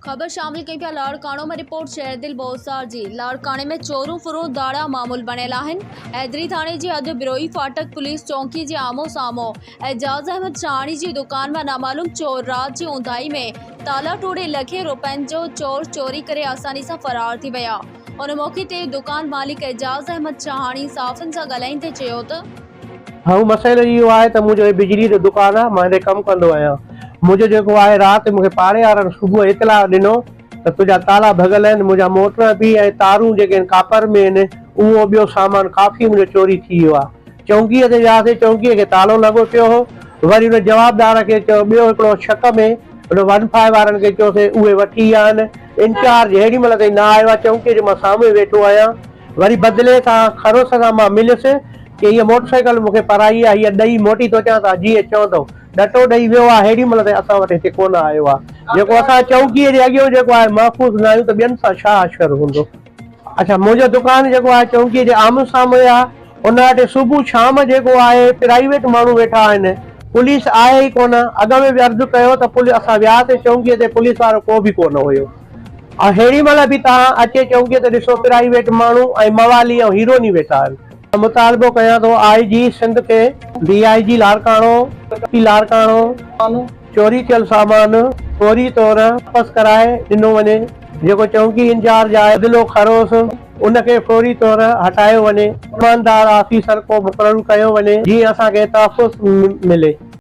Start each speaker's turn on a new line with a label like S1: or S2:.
S1: खबर शामिल कई पिया लाड़काणो में रिपोर्ट शहरदिल बोसार जी। लाड़काणे में चोरू फुरू दाड़ा मामूल बनियल आहिनि। हैदरी थाणे जी अॼु बिरोई फाटक पुलिस चौकी जे आमो साम्हूं एजाज़ अहमद शाहणी जी दुकान में नामालूम चोर रात जी ऊंधाई में ताला टोड़े लखे रुपयनि जो चोर चोरी करे आसानी सां फरार थी विया। उन मौके ते दुकान मालिक एजाज़ अहमद शाहणी साफ़िन सां ॻाल्हाईंदे चयो त
S2: हाँ मसइलो इहो आहे त मुंहिंजो बिजली जो दुकान आहे, मां हिते कमु कंदो आहियां। मुंहिंजो जेको आहे राति मूंखे पाड़े वारनि सुबुह इतला ॾिनो त तुंहिंजा ताला भॻल आहिनि, मुंहिंजा मोटर बि ऐं तारूं जेके आहिनि कापर में आहिनि, उहो ॿियो सामान काफ़ी मुंहिंजो चोरी थी वियो आहे। चौकीअ ते वियासीं, चौकीअ खे तालो लॻो पियो हो। वरी उन जवाबदार खे चयो, ॿियो हिकिड़ो शक में उन 1-5 वारनि खे चयोसीं, उहे वठी विया आहिनि। इंचार्ज हेॾी महिल ताईं न आयो आहे, चौकीअ जे मां साम्हूं ई वेठो आहियां। वरी बदिले सां खरोस सां मां मिलियुसि कि हीअ मोटरसाइकिल मूंखे पराई आहे, हीअ ॾेई मोटी थो अचां, तव्हां जीअं चवंदव। ॾटो ॾेई वियो आहे, हेॾी महिल ताईं असां वटि हिते कोन आयो आहे। जेको असां चौकीअ जे अॻियो जेको आहे महफ़ूज़ न आहियूं त ॿियनि सां छा असरु हूंदो। अच्छा, मुंहिंजो दुकानु जेको आहे चौकीअ जे आम्हूं साम्हूं आहे। उन वटि सुबुह शाम जेको आहे प्राइवेट माण्हू वेठा आहिनि, पुलिस आहे ई कोन। अॻ में बि अर्ज़ु कयो त पुलिस, असां वियासीं चौकीअ ते, पुलिस वारो को बि कोन हुयो। ऐं हेॾी महिल बि तव्हां अचे चौकीअ ते ॾिसो, प्राइवेट माण्हू ऐं मवाली ऐं हीरोनी वेठा आहिनि। मुतालबो कयां थो IG सिंध खे, DIG लाड़काणो चोरी थियल सामान फौरी तौर वापसि कराए ॾिनो वञे। जेको चौकी इंचार्ज आहे अदिलो खरोस, उनखे फौरी तौर हटायो वञे। ईमानदार ऑफिसर को मुक़ररु कयो वञे जीअं असांखे तहफ़ुज़ मिले।